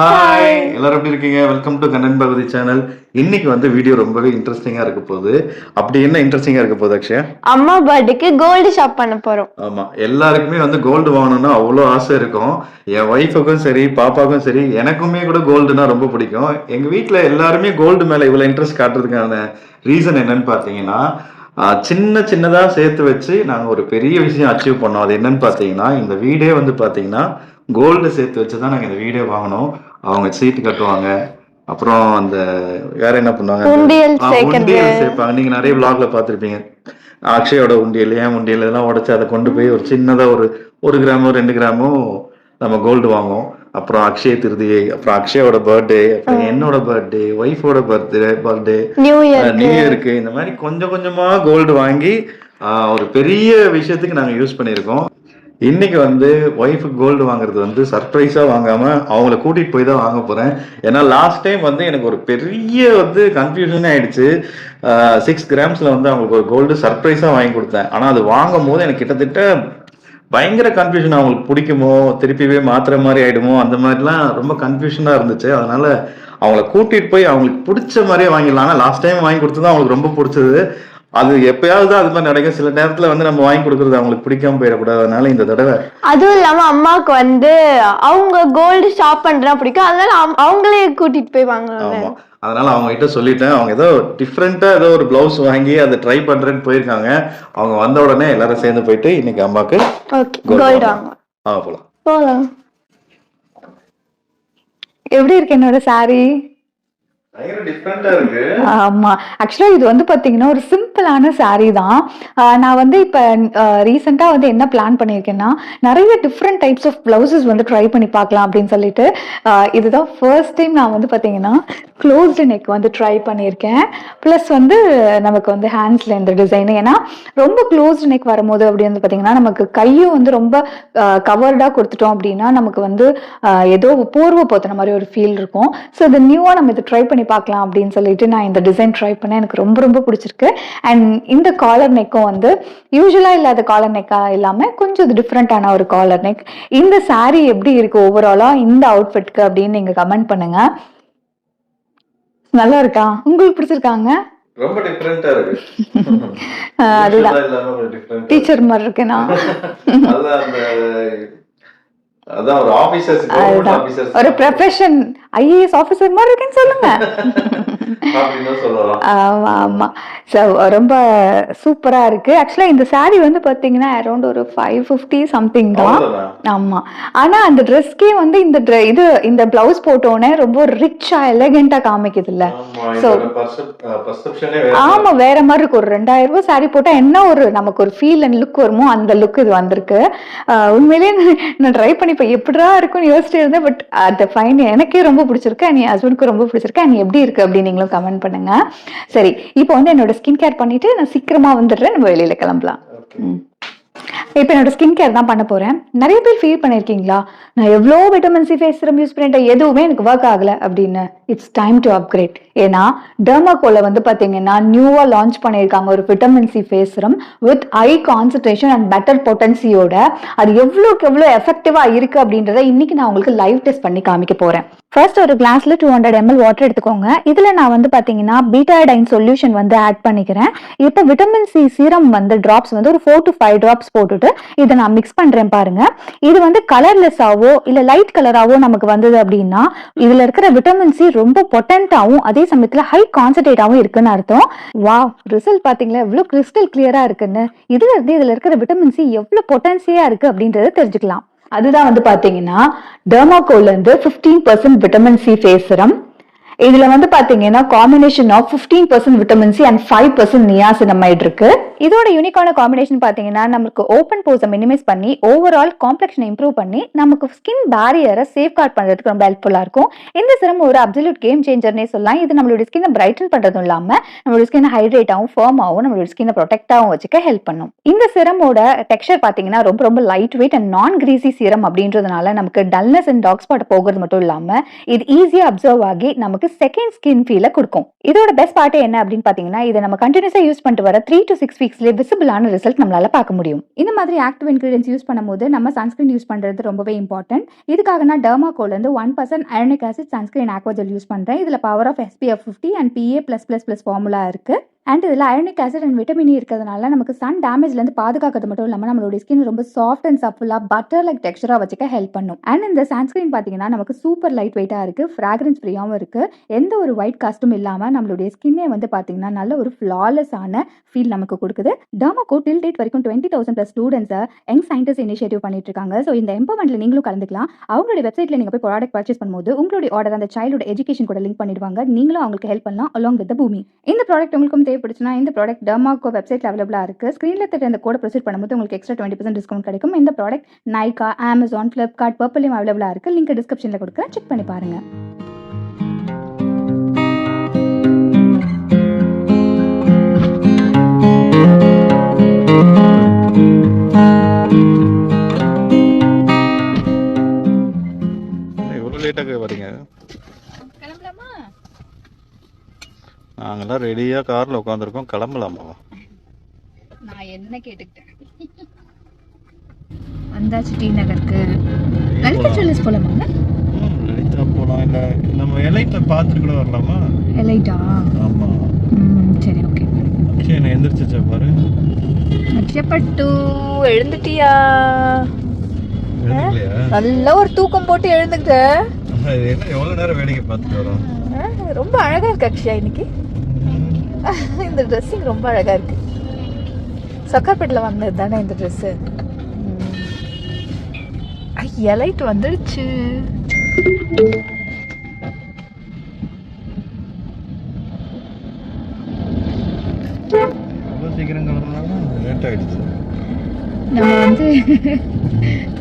Hi எல்லாரும் எப்படி இருக்கீங்க? Welcome to Kannan Bhagavathi channel. இன்னைக்கு வந்து வீடியோ ரொம்பவே இன்ட்ரெஸ்டிங்கா இருக்க போகுது. அப்படி என்ன இன்ட்ரெஸ்டிங்கா இருக்க போகுது அக்ஷயா? அம்மா பர்த்டேக்கு கோல்டு ஷாப் பண்ண போறோம். ஆமா, எல்லாருக்குமே வந்து கோல்டு வாங்கணும்னா அவ்வளோ ஆசை இருக்கும். என் ஒய்ஃபுக்கும் சரி, பாப்பாக்கும் சரி, எனக்குமே கூட கோல்டுனா ரொம்ப பிடிக்கும். எங்க வீட்ல எல்லாருமே கோல்டு மேல இவ்வளவு இன்ட்ரெஸ்ட் காட்டுறதுக்கான ரீசன் என்னன்னு பாத்தீங்கன்னா, சின்னதா சேர்த்து வச்சு நாங்க ஒரு பெரிய விஷயம் அச்சீவ் பண்ணோம். அது என்னன்னு பாத்தீங்கன்னா, இந்த வீடே வந்து பாத்தீங்கன்னா கோல்டு சேர்த்து வச்சு தான் நாங்க இந்த வீடே வாங்கினோம். அவங்க சீட்டு கட்டுவாங்க, அப்புறம் அந்த வேற என்ன பண்ணுவாங்க, உண்டியல் சேர்ப்பாங்க. நீங்க நிறைய விளாக்ல பார்த்துருப்பீங்க. அக்ஷயோட உண்டியல், ஏன் உண்டியல் இதெல்லாம் உடைச்சு அதை கொண்டு போய் ஒரு சின்னதா ஒரு கிராமோ 2 கிராமோ நம்ம கோல்டு வாங்குவோம். அப்புறம் அக்ஷய திருதியை, அப்புறம் அக்ஷயோட பர்த்டே, அப்புறம் என்னோட பர்த்டே, ஒய்ஃபோட பர்த்டே, நியூ இயருக்கு, இந்த மாதிரி கொஞ்சம் கொஞ்சமா கோல்டு வாங்கி ஒரு பெரிய விஷயத்துக்கு நாங்க யூஸ் பண்ணியிருக்கோம். இன்னைக்கு வந்து ஒய்ஃபுக்கு கோல்டு வாங்குறது வந்து சர்ப்ரைஸா வாங்காம அவங்கள கூட்டிட்டு போய் தான் வாங்க போறேன். ஏன்னா லாஸ்ட் டைம் வந்து எனக்கு ஒரு பெரிய வந்து கன்ஃபியூஷனே ஆயிடுச்சு. 6 கிராம்ஸ்ல வந்து அவங்களுக்கு ஒரு கோல்டு சர்ப்ரைஸா வாங்கி கொடுத்தேன். ஆனா அது வாங்கும் போது எனக்கு கிட்டத்தட்ட பயங்கர கன்ஃபியூஷன். அவங்களுக்கு பிடிக்குமோ, திருப்பிவே மாத்துற மாதிரி ஆயிடுமோ, அந்த மாதிரிலாம் ரொம்ப கன்ஃபியூஷனா இருந்துச்சு. அதனால அவங்கள கூட்டிட்டு போய் அவங்களுக்கு பிடிச்ச மாதிரியே வாங்கிடலாம். ஆனா லாஸ்ட் டைம் வாங்கி கொடுத்தது அவங்களுக்கு ரொம்ப பிடிச்சது. அது எப்பயாவது தான் அது மாதிரி நடக்கும். சில நேரத்துல வந்து நம்ம வாங்கி கொடுக்கறது அவங்களுக்கு பிடிக்காம போயிடக்கூடாது. அதனால இந்த தடவை அதுவும் இல்லாம அம்மாவுக்கு வந்து அவங்க கோல்டு ஷாப் பண்றா பிடிக்கும். அதனால அவங்களே கூட்டிட்டு போய் வாங்குவாங்க. ஆமா, அதனால அவங்க கிட்ட சொல்லிட்டேன். அவங்க ஏதோ டிஃப்ரெண்டா ஏதோ ஒரு பிளவுஸ் வாங்கி அதை ட்ரை பண்றேன்னு போயிருக்காங்க. அவங்க வந்த உடனே எல்லாரும் சேர்ந்து போயிட்டு இன்னைக்கு அம்மாக்கு கோல்டு வாங்க போலாம். எப்படி இருக்கு என்னோட சாரி? ஆமா, ஆக்சுவலா இது வந்து பாத்தீங்கன்னா ஒரு சிம்பிளான சாரி தான். நான் வந்து இப்ப ரீசெண்டா வந்து என்ன பிளான் பண்ணியிருக்கேன்னா, நிறைய டிஃப்ரெண்ட் டைப்ஸ் ஆஃப் பிளவுசஸ் வந்து ட்ரை பண்ணி பார்க்கலாம் அப்படின்னு சொல்லிட்டு இதுதான் ஃபர்ஸ்ட் டைம் நான் வந்து பாத்தீங்கன்னா க்ளோஸ்டு நெக் வந்து ட்ரை பண்ணியிருக்கேன். ப்ளஸ் வந்து நமக்கு வந்து ஹேண்ட்ஸ்ல இந்த டிசைன், ஏன்னா ரொம்ப க்ளோஸ்டு நெக் வரும்போது அப்படி வந்து பாத்தீங்கன்னா நமக்கு கையும் வந்து ரொம்ப கவர்டா கொடுத்துட்டோம் அப்படின்னா நமக்கு வந்து ஏதோ போர்வை போத்துன மாதிரி ஒரு ஃபீல் இருக்கும். ஸோ இது நியூவா நம்ம இதை ட்ரை பண்ணி பார்க்கலாம் அப்படின்னு சொல்லிட்டு நான் இந்த டிசைன் ட்ரை பண்ணேன். எனக்கு ரொம்ப ரொம்ப பிடிச்சிருக்கு. அண்ட் இந்த காலர் நெக்கும் வந்து யூஸ்வலா இல்லாத காலர் நெக்கா இல்லாம கொஞ்சம் இது டிஃப்ரெண்டான ஒரு காலர் நெக். இந்த சாரி எப்படி இருக்கு ஓவராலா இந்த அவுட்ஃபிட்க்கு அப்படின்னு நீங்க கமெண்ட் பண்ணுங்க. நல்லா இருக்கா? உங்களுக்கு பிடிச்சிருக்காங்க? ரொம்ப டிஃபரெண்டா இருக்கு. அதுதான் டீச்சர் மாதிரி இருக்கேனா? அதான் ஒரு ஆபீசர்ஸ், கவர்மெண்ட் ஆபீசர்ஸ், ஒரு ப்ரொஃபஷன் ஐஏஎஸ் ஆபீசர் மாதிரி இருக்குன்னு சொல்லுங்க. ஆமா ஆமா, ரொம்ப சூப்பரா இருக்கு. ஆக்சுவலா இந்த சாரி வந்து பாத்தீங்கன்னா அரௌண்ட் ஒரு 550 சம்திங் தான். ஆமா, ஆனா அந்த ட்ரெஸ்க்கே வந்து இந்த பிளவுஸ் போட்டோன்னே ரொம்ப ரிச்சா எலகெண்டா காமிக்குது இல்ல? ஆமா, வேற மாதிரி இருக்கு. ஒரு 2000 ரூபாய் சாரி போட்டா என்ன ஒரு நமக்கு ஒரு ஃபீல் அண்ட் லுக் வருமோ அந்த லுக் இது வந்திருக்கு. உண்மையிலேயே நான் ட்ரை பண்ணி இப்ப எப்படிடா இருக்கும்னு யோசிச்சுட்டு இருந்தேன். பட் அந்த ஃபைன் எனக்கே ரொம்ப பிடிச்சிருக்கு. என் ஹஸ்பண்டுக்கு ரொம்ப பிடிச்சிருக்கு. அண்ட் எப்படி இருக்கு அப்படின்னு நீங்களும் கமெண்ட் பண்ணுங்க. சரி, இப்போ வந்து என்னோட ஸ்கின் கேர் பண்ணிட்டு நான் சீக்கிரமா வந்துடுறேன். நம்ம வெளியில கிளம்பலாம். இப்போ என்னோட ஸ்கின் கேர் தான் பண்ண போறேன். நிறைய பேர் ஃபீல் பண்ணிருக்கீங்களா, நான் எவ்வளோ vitamin C face serum use பண்ணிட்டேன், எதுவுமே எனக்கு ஒர்க் ஆகல அப்படின்னு? It's time to upgrade. ஏன்னா டெர்மாகோல வந்து பாத்தீங்கன்னா நியூவா லான்ச் பண்ணியிருக்காங்க ஒரு vitamin C face serum with high concentration and better பொட்டன்சியோட. அது எவ்வளோக்கு எவ்வளோ எஃபெக்டிவா இருக்கு அப்படின்றத இன்னைக்கு நான் உங்களுக்கு லைவ் டெஸ்ட் பண்ணி காமிக்க போறேன். ஃபர்ஸ்ட் ஒரு கிளாஸ்ல 200 ml வாட்டர் எடுத்துக்கோங்க. இதுல நான் வந்து பாத்தீங்கன்னா பீட்டாடைன் சொல்யூஷன் வந்து ஆட் பண்ணிக்கிறேன். இப்போ விட்டமின் சி சீரம் வந்து டிராப்ஸ் வந்து ஒரு 4 to 5 டிராப்ஸ் போட்டுட்டு இதை நான் மிக்ஸ் பண்றேன் பாருங்க. இது வந்து கலர்லெஸ்ஸாவோ இல்ல லைட் கலராவோ நமக்கு வந்தது அப்படின்னா இதுல இருக்கிற விட்டமின் சி ரொம்ப பொட்டன்டாவும் அதே சமயத்துல ஹை கான்சன்ட்ரேட்டாவும் இருக்குன்னு அர்த்தம். வாவ், ரிசல்ட் பாத்தீங்களா எவ்வளவு கிறிஸ்டல் கிளியரா இருக்குன்னு? இதுல இருந்து இதுல இருக்கிற விட்டமின் சி எவ்வளவு பொட்டன்சியா இருக்கு அப்படின்றத தெரிஞ்சுக்கலாம். அதுதான் வந்து பாத்தீங்கன்னா டெர்மாகோல்ல இருந்து 15% விட்டமின் சி ஃபேஸ் சிரம். இதுல வந்து பாத்தீங்கன்னா combination of 15% vitamin C and 5% niacinamide இருக்கு. இதோட யூனிக்கான காம்பினேஷன் பாத்தீங்கன்னா நமக்கு ஓப்பன் போர்ஸை மினிமைஸ் பண்ணி ஓவரால் காம்ப்ளெக்ஷனை இம்ப்ரூவ் பண்ணி நமக்கு ஸ்கின் பேரியரை சேஃப் கார்ட் பண்றதுக்கு ரொம்ப ஹெல்ப்ஃபுல்லா இருக்கும். இந்த சிரம் ஒரு அப்சல்யூட் கேம் சேஞ்சர்னே சொல்லலாம். இது நம்மளுடைய ஸ்கினை பிரைட்டன் பண்றதும் இல்லாம நம்மளுடைய ஸ்கினை ஹைட்ரேட்டாவும் ஃபர்மாவும் நம்மளுடைய ஸ்கினை ப்ரொடெக்டாவும் வச்சுக்க ஹெல்ப் பண்ணும். இந்த சிரமோட டெக்ஸ்சர் பாத்தீங்கன்னா ரொம்ப ரொம்ப லைட் வெயிட் அண்ட் நான் கிரீசி சிரம் அப்படின்றதுனால நமக்கு டல்னஸ் அண்ட் டார்க் ஸ்பாட் போகிறது மட்டும் இல்லாம இது ஈஸியா அப்சர்வ் ஆகி நமக்கு செகண்ட் ஸ்கின் ஃபீலை கொடுக்கும். இதோட பெஸ்ட் பார்ட் என்ன அப்படின்னு பாத்தீங்கன்னா, இதை நம்ம கண்டினியூஸா யூஸ் பண்ணிட்டு வர 3 to 6 வீக்ஸ்லேயே விசிபிளான ரிசல்ட் நம்மளால பார்க்க முடியும். இந்த மாதிரி ஆக்டிவ் இன்கிரீடியன்ஸ் யூஸ் பண்ணும்போது நம்ம சன்ஸ்கிரீன் யூஸ் பண்றது ரொம்பவே இம்பார்ட்டன்ட். இதுக்காக நான் டெர்மாகோல இருந்து 1% ionic acid sunscreen aqua gel use பண்றேன். இதுல power of SPF 50 and PA+++ formula இருக்கு. அண்ட் இதில் அயோனிக் ஆசிட் அண்ட் விட்டமின் இருக்கிறதுனால நமக்கு சன் டேமேஜ்லேருந்து பாதுகாக்கிறது மட்டும் இல்லாமல் நம்மளுடைய ஸ்கின் ரொம்ப சாஃப்ட் அண்ட் சஃபுல்லாக பட்டர் லைக் டெக்ஸ்டராக வச்சுக்க ஹெல்ப் பண்ணும். அண்ட் இந்த சன்ஸ்கிரீன் பார்த்தீங்கன்னா நமக்கு சூப்பர் லைட் வெயிட்டாக இருக்குது, ஃப்ராக்ரன்ஸ் ஃப்ரீயாகவும் இருக்குது, எந்த ஒரு ஒயிட் காஸ்ட்டும் இல்லாமல் நம்மளுடைய ஸ்கின்னே வந்து பார்த்தீங்கன்னா நல்ல ஒரு ஃப்ளாலெஸ்ஸான ஃபீல் நமக்கு கொடுக்குது. டெர்மாகோ டில் டேட் வரைக்கும் 20,000+ ஸ்டூடெண்ட்ஸை யங் சயின்டிஸ்ட் இனிஷியேட்டிவ் பண்ணிட்டு இருக்காங்க. ஸோ இந்த எம்பவர்மெண்ட்ல நீங்களும் கலந்துக்கலாம். அவங்களுடைய வெப்சைட்ல நீங்கள் போய் ப்ராடக்ட் பர்ச்சேஸ் பண்ணும்போது உங்களுடைய ஆர்டர் அந்த சைல்டோட எஜுகேஷன் கூட லிங்க் பண்ணிடுவாங்க. நீங்களும் அவங்களுக்கு ஹெல்ப் பண்ணலாம் அலாங் வித் பூமி. இந்த ப்ராடக்ட் உங்களுக்கும் தேவைப்படுச்சுன்னா இந்த ப்ராடக்ட் டெர்மாகோ வெப்சைட்ல அவைலபிளா இருக்கு. ஸ்கிரீன்ல தெரிய அந்த கோட் ப்ரொசீட் பண்ணும்போது உங்களுக்கு எக்ஸ்ட்ரா 20% டிஸ்கவுண்ட் கிடைக்கும். இந்த ப்ராடக்ட் நைகா, அமேசான், ஃபிளிப்கார்ட், பர்பிள்லையும் அவைலபிளா இருக்கு. லிங்க் டிஸ்கிரிப்ஷன்ல கொடுக்குறேன், செக் பண்ணி பாருங்க. இவ்வளோ லேட்டாக வரீங்க? கிளம்பலாமா? நாங்கெல்லாம் ரெடியாக காரில் உட்காந்துருக்கோம், கிளம்பலாமா? நான் என்ன கேட்டுக்கிட்டேன். வந்தாச்சு டி நகருக்கு. லலிதா ஜுவல்லர்ஸ் போலாமா? லலிதா போகலாம். இல்லை நம்ம எலைட்டை பார்த்துட்டு கூட வரலாமா? எலைட்டா? ஆமாம். சரி, ஓகே. சரி, நான் எந்திரிச்சிச்சா பாரு. அச்சப்பட்டு எழுந்துட்டியா? எழுந்துக்கலையா? நல்ல ஒரு தூக்கம் போட்டு எழுந்துக்கிட்ட. என்ன எவ்வளோ நேரம் வேடிக்கை பார்த்துட்டு வரோம். ரொம்ப அழகா இருக்கு அக்ஷயா இன்னைக்கு. இந்த ட்ரெஸ்ஸிங் ரொம்ப அழகா இருக்கு. சக்கார்பேட்டில் வாங்கினது தானே இந்த ட்ரெஸ்ஸு. எலைட் வந்துடுச்சு. சீக்கிரம் கிளம்புனாலும் லேட் ஆகிடுச்சு. நம்ம வந்து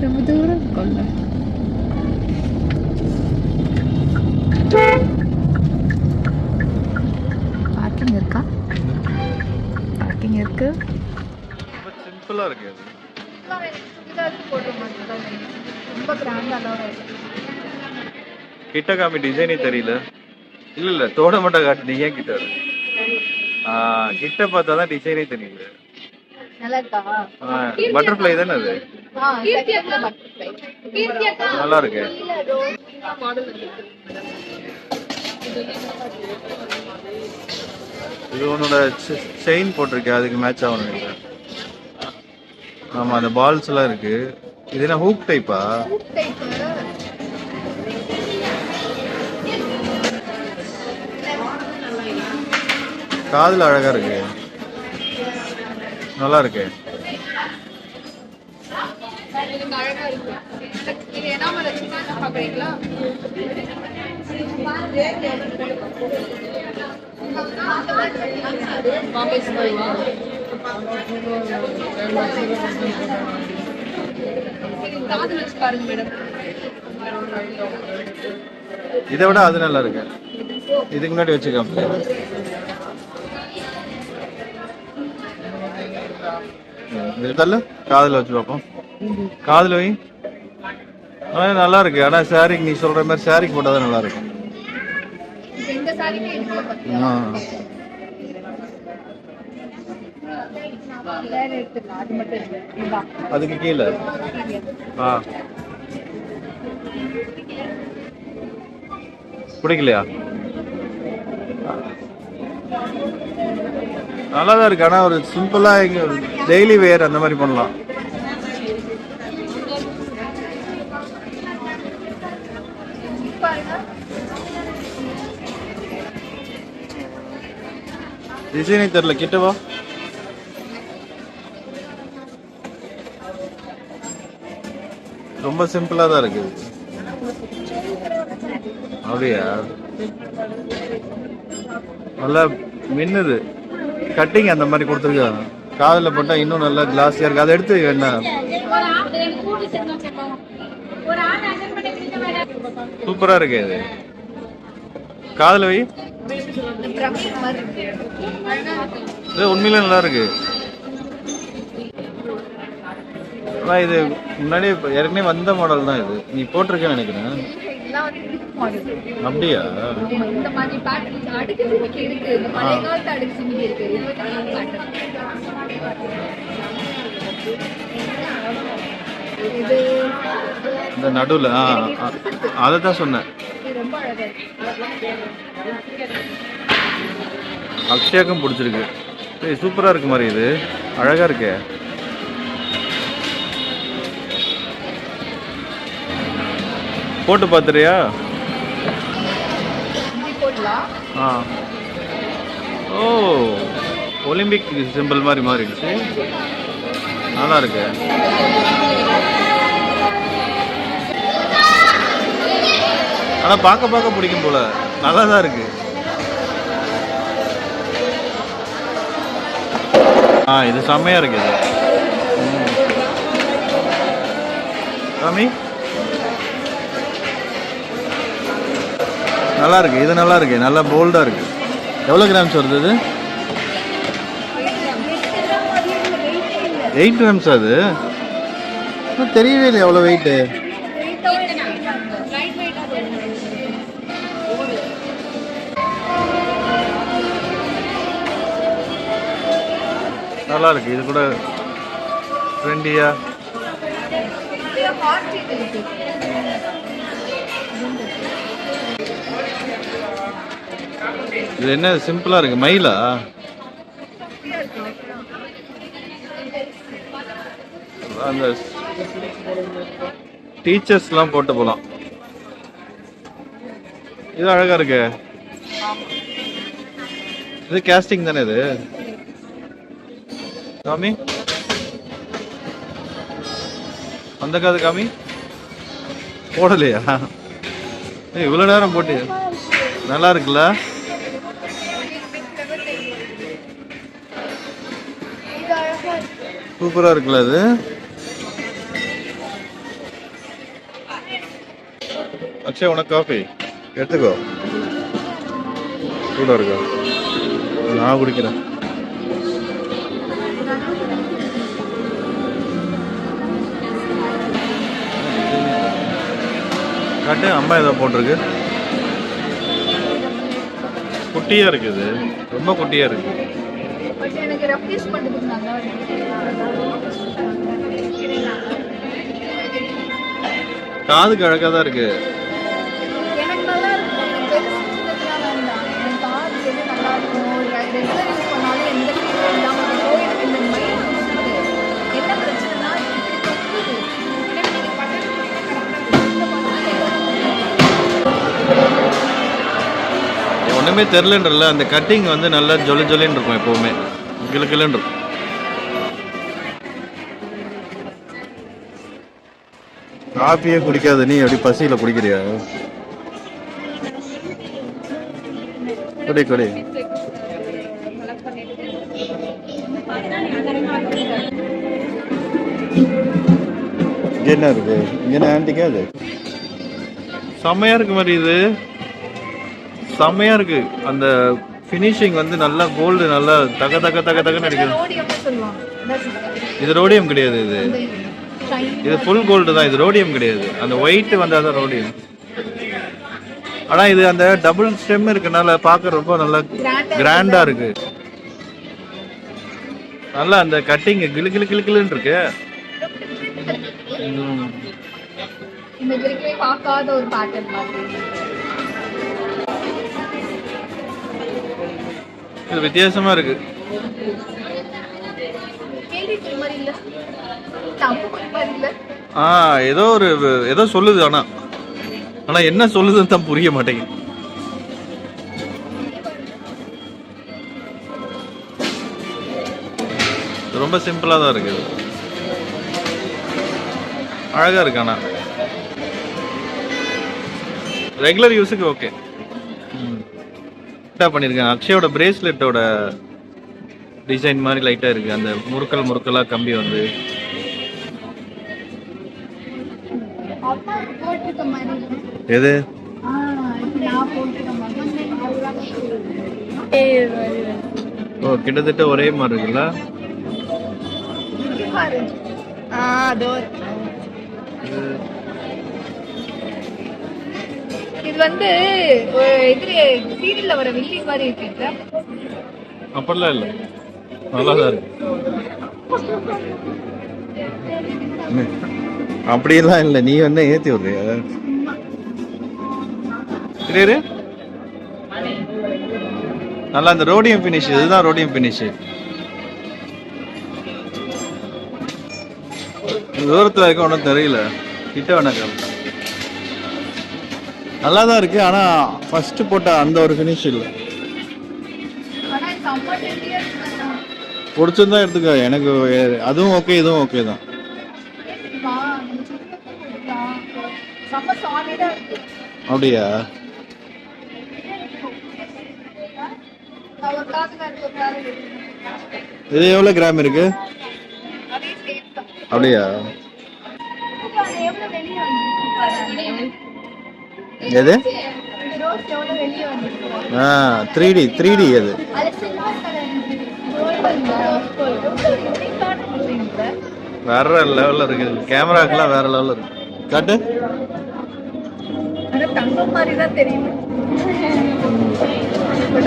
ரொம்ப தூரம் இருக்கோம்ல. பார்க்கிங் இருக்கா? பார்க்கிங் இருக்கு. ரொம்ப சிம்பிளாக இருக்கு. ரொம்ப கிராண்டாக கிட்ட காமி டிசைனே தெரியல. இல்லை இல்லை, தோட மட்டும் காட்டு. ஏன் கிட்ட கிட்ட பார்த்தா தான் டிசைனே தெரியல. நல்லா இருக்கா? பட்டர்ஃப்ளை தானே அது? நல்லா இருக்கு. இது உன்னோட செயின் போட்டிருக்கு, அதுக்கு மேட்ச் ஆகணும் நினைக்கிறேன். ஆமா, அந்த பால்ஸ் எல்லாம் இருக்கு. இது என்ன ஹூக் டைப்பா? காதுல அழகா இருக்கு, நல்லா இருக்கு. இதை விட அது நல்லா இருக்கு. இதுக்கு முன்னாடி வச்சுக்கோங்க. இதல்ல காதுல வச்சு பார்ப்போம். காதுல வை. நல்லா இருக்கு. ஆனா சாரிக்கு நீ சொல்ற மாதிரி சாரிக்கு போட்டாதான் நல்லா இருக்கும். அதுக்கு கீழே பிடிக்கலையா? நல்லாதான் இருக்கு. ஆனா ஒரு சிம்பிளா டெய்லி வேர் அந்த மாதிரி பண்ணலாம். டிசைனே தெரியல, கிட்டவா? ரொம்ப சிம்பிளா தான் இருக்கு. அப்படியா? நல்லா மின்னுது. கட்டிங் அந்த மாதிரி கொடுத்துருக்காங்க. காதில் போட்டா இன்னும் நல்லா கிளாஸியா இருக்கு. அதை எடுத்து என்ன சூப்பரா இருக்கு. இது காதுல வை. இது உண்மையில நல்லா இருக்கு. ஆனா இது முன்னாடி ஏற்கனவே வந்த மாடல் தான். இது நீ போட்டிருக்கேன்னு நினைக்கிறேன். இதெல்லாம் வந்து நியூ மாடல். அப்படியா? இந்த மாதிரி பேட்டர்ன் அடுக்கு சிமிக்கி இருக்கு. இந்த பழைய காலத்து அடுக்கு சிமிக்கி இருக்கு. இது வந்து நியூ பேட்டர்ன். இது இந்த நடுவில் அதை தான் சொன்னேன். இது ரொம்ப அழகா இருக்கு. அக்ஷயாக்கும் பிடிச்சிருக்கு. ஏய் சூப்பராக இருக்கு மாதிரி இது, அழகாக இருக்கே. போட்டு பார்த்துறியா? இது போடலாம். ஆ ஓ ஒலிம்பிக் சிம்பிள் மாதிரி மாறிடுச்சு, நல்லா இருக்கு. ஆனால் பார்க்க பார்க்க பிடிக்கும் போல, நல்லா தான் இருக்கு. இது செம்மையா இருக்கு. இது சாமி நல்லா இருக்கு, இது நல்லா இருக்கு, நல்லா போல்டா இருக்கு. எவ்வளோ கிராம்ஸ் வருது இது? 8 கிராம்ஸ். அது தெரியவே இல்லை எவ்வளோ வெயிட்டு. நல்லா இருக்கு, இது கூட ட்ரெண்டியா. இது என்ன சிம்பிளா இருக்கு, மயிலா? அந்த டீச்சர்ஸ்லாம் போட்டு போலாம். இது அழகா இருக்கு. இது கேஸ்டிங் தானே இது காமி? அந்த காது காமி போடலையா? இவ்வளோ நேரம் போட்டு நல்லா இருக்குல்ல? சூப்பரா இருக்குல்ல அது? அக்ஷய் உனக்கு காஃபி எடுத்துக்கோ, சூடா இருக்கா? நான் குடிக்கிறேன். காட்டு, அம்மா ஏதோ போட்டிருக்கு. குட்டியா இருக்குது, ரொம்ப குட்டியா இருக்கு. எனக்கு ரெஃப்ரெஷ் பண்றதுக்கு நல்லா இருக்கு. காதுக்கு அழகா தான் இருக்கு. எனக்கு நல்லா இருக்கு. எனக்கு பெருசு சின்னதுலாம் வேண்டாம். எனக்கு காது எது நல்லா இருக்கும். ரெகுலர் யூஸ் பண்ணாலும் எந்த ஃபீலும் இல்லாம இருக்கும். எனக்கு இந்த மைண்ட் என்ன பிரச்சனைனா இப்படி தொங்குது. எனக்கு நீங்க பட்டன் ஒண்ணுமே தெரிலன்றல, அந்த கட்டிங் வந்து நல்லா ஜொலி ஜொலின்னு இருக்கும், எப்பவுமே கிளுக்கிளுன்னு இருக்கும். காஃபியே குடிக்காத நீ எப்படி பசியில குடிக்கிறியா? குடி குடி. இங்க என்ன இருக்கு? இங்க என்ன ஆன்டிக்கா? அது செம்மையா இருக்கு மாதிரி, இது செம்மையா இருக்கு. அந்த ஃபினிஷிங் வந்து நல்லா கோல்டு, நல்லா தக தக தக தகன்னு அடிக்குது. இது ரோடியம் கிடையாது, இது ஃபுல் கோல்டு தான். இது ரோடியம் கிடையாது. அந்த ஒயிட் வந்தாதான் ரோடியம். ஆனா இது அந்த டபுள் ஸ்டெம் இருக்கனால பார்க்க ரொம்ப நல்லா கிராண்டா இருக்கு. நல்லா அந்த கட்டிங் கிளு கிளு கிளு கிளுன்னு இருக்கு. இந்த வரைக்கும் பார்க்காத ஒரு பேட்டர்ன் மாதிரி. இது வித்தியாசமா இருக்கு. கேள்வி மாதிரி இல்ல, தப்பு மாதிரி இல்ல. ஏதோ சொல்லுது. ஆனா என்ன சொல்லுதுன்னு தான் புரிய மாட்டேங்குது. ரொம்ப சிம்பிளா தான் இருக்கு. அழகா இருக்கு. ஆனா ரெகுலர் யூஸுக்கு ஓகே பண்ணிருக்கேன். அக்ஷயோட பிரேஸ்லெட்டோட டிசைன் மாதிரி லைட்டா இருக்கு. அந்த முறுக்கலா கம்பி வந்து எது ஓ கிட்டத்தட்ட ஒரே மாதிரி இருக்குல்ல. இது வந்து ஒரு இது சீரியல்ல வர வில்லி மாதிரி இருக்குல்ல. அப்படிலாம் இல்லை, நல்லா தான் இருக்கு. அப்படியெல்லாம் இல்லை, நீ வந்து ஏற்றி விடுறியா? இரு நல்லா இந்த ரோடியம் ஃபினிஷ், இதுதான் ரோடியம் ஃபினிஷ். தூரத்தில் இருக்க ஒன்றும் தெரியல, கிட்ட வேணாக்கா. நல்லா தான் இருக்கு, ஆனால் ஃபர்ஸ்ட் போட்ட அந்த ஒரு ஃபினிஷ் இல்லை. பிடிச்சிருந்தா எடுத்துக்கோ, எனக்கு அதுவும் ஓகே இதுவும் ஓகே தான். அப்படியா? இது எவ்வளோ கிராம் இருக்கு? அப்படியா? எது? 3D அது. வேற லெவல்ல இருக்கு, கேமராக்கெல்லாம் வேற லெவல்ல இருக்கு. காட்டு. தங்கம் மாதிரி தான் தெரியும்,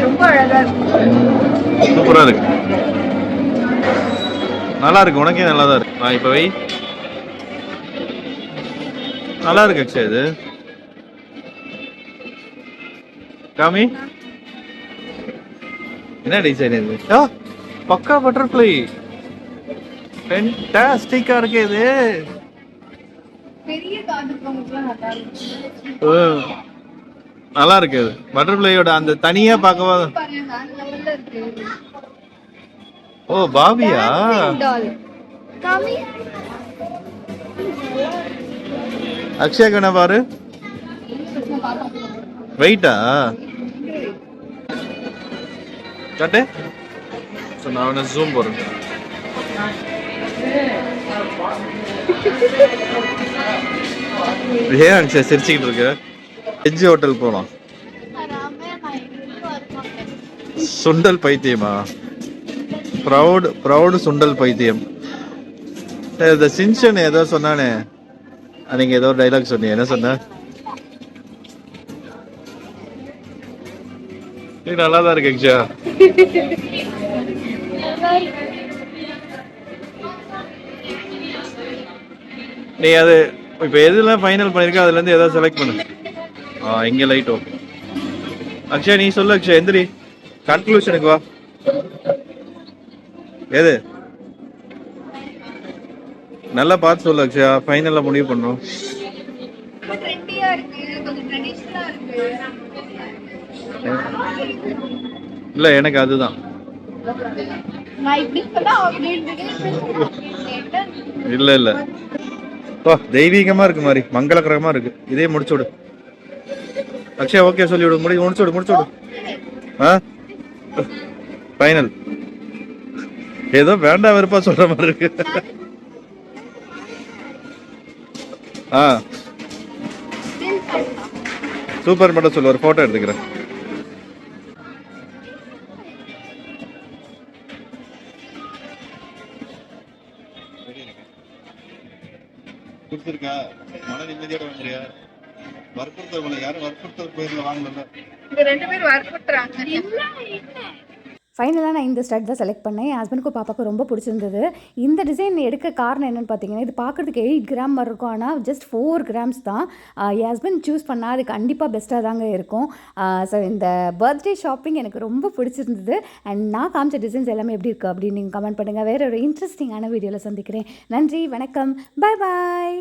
ரொம்ப அழகா இருக்கு. சூப்பரா இருக்கு, நல்லா இருக்கு, உனக்கே நல்லா தான் இருக்கு. நான் இப்ப வை, நல்லா இருக்கு அக்ஷய். இது காமி, என்ன டிசைன் இது? பக்கா பட்டர்ஃப்ளை, ஃபேண்டாஸ்டிக்கா இருக்கு இது. பெரிய காது நல்லா இருக்கு. இது பட்டர்ஃப்ளையோட அந்த தனியா பார்க்கவா? ஓ பாபியா? அக்ஷய் கண்ணா பாரு, வெயிட்டா காட்டு. நான் அவனை ஜூம் போறேன். ஏன் அக்ஷய் சிரிச்சுக்கிட்டு இருக்க? வெஜ் ஹோட்டல் போலாம். சுண்டல் பைத்தியமா? ப்ரௌடு சுண்டல் பைத்தியம். இந்த சின்சன் ஏதோ சொன்னானே, நீங்க ஏதோ டைலாக் சொன்னீங்க, என்ன சொன்ன? நல்லா தான் இருக்கு அக்ஷயா. நீ அது இப்ப எதுலாம் ஃபைனல் பண்ணிருக்க, அதுல இருந்து ஏதாவது செலக்ட் பண்ணு. இங்க லைட் ஓகே. அக்ஷயா நீ சொல்லு அக்ஷயா, எந்திரி, கன்க்ளூஷனுக்கு வா. எது நல்லா பார்த்து சொல்லு அக்ஷயா, ஃபைனல்ல முடிவு பண்ணோம். இல்ல எனக்கு அதுதான். இல்ல இல்ல, தெய்வீகமா இருக்கு மாதிரி, மங்களகரமா இருக்கு. இதே முடிச்சு விடு அக்ஷயா. ஓகே சொல்லி விடு, முடிச்சு விடு. ஃபைனல். ஏதோ வேண்டாம் வெறுப்பா சொல்ற மாதிரி இருக்கு. சூப்பர் மட்டும் சொல்லு, ஒரு போட்டோ எடுத்துக்கிறேன். கொடுத்துருக்கா மன நிம்மதியோட வாங்குறியா? வற்புறுத்தவங்களை யாரும் வற்புறுத்த பேர்ல வாங்கல, இந்த ரெண்டு பேரும் வற்புறுத்துறாங்க. ஃபைனலாக நான் இந்த ஸ்டட் தான் செலக்ட் பண்ணேன். என் ஹஸ்பண்டுக்கும் பாப்பாவுக்கும் ரொம்ப பிடிச்சிருந்தது. இந்த டிசைன் எடுக்க காரணம் என்னென்னு பார்த்தீங்கன்னா, இது பார்க்குறதுக்கு 8 கிராம் மாதிரி இருக்கும், ஆனால் ஜஸ்ட் 4 கிராம்ஸ் தான். என் ஹஸ்பண்ட் சூஸ் பண்ணால் அது கண்டிப்பாக பெஸ்ட்டாக தாங்க இருக்கும். ஸோ இந்த பர்த்டே ஷாப்பிங் எனக்கு ரொம்ப பிடிச்சிருந்தது. அண்ட் நான் காமிச்ச டிசைன்ஸ் எல்லாமே எப்படி இருக்குது அப்படின்னு நீங்கள் கமெண்ட் பண்ணுங்கள். வேறு ஒரு இன்ட்ரெஸ்டிங்கான வீடியோவில் சந்திக்கிறேன். நன்றி, வணக்கம், பாய் பாய்.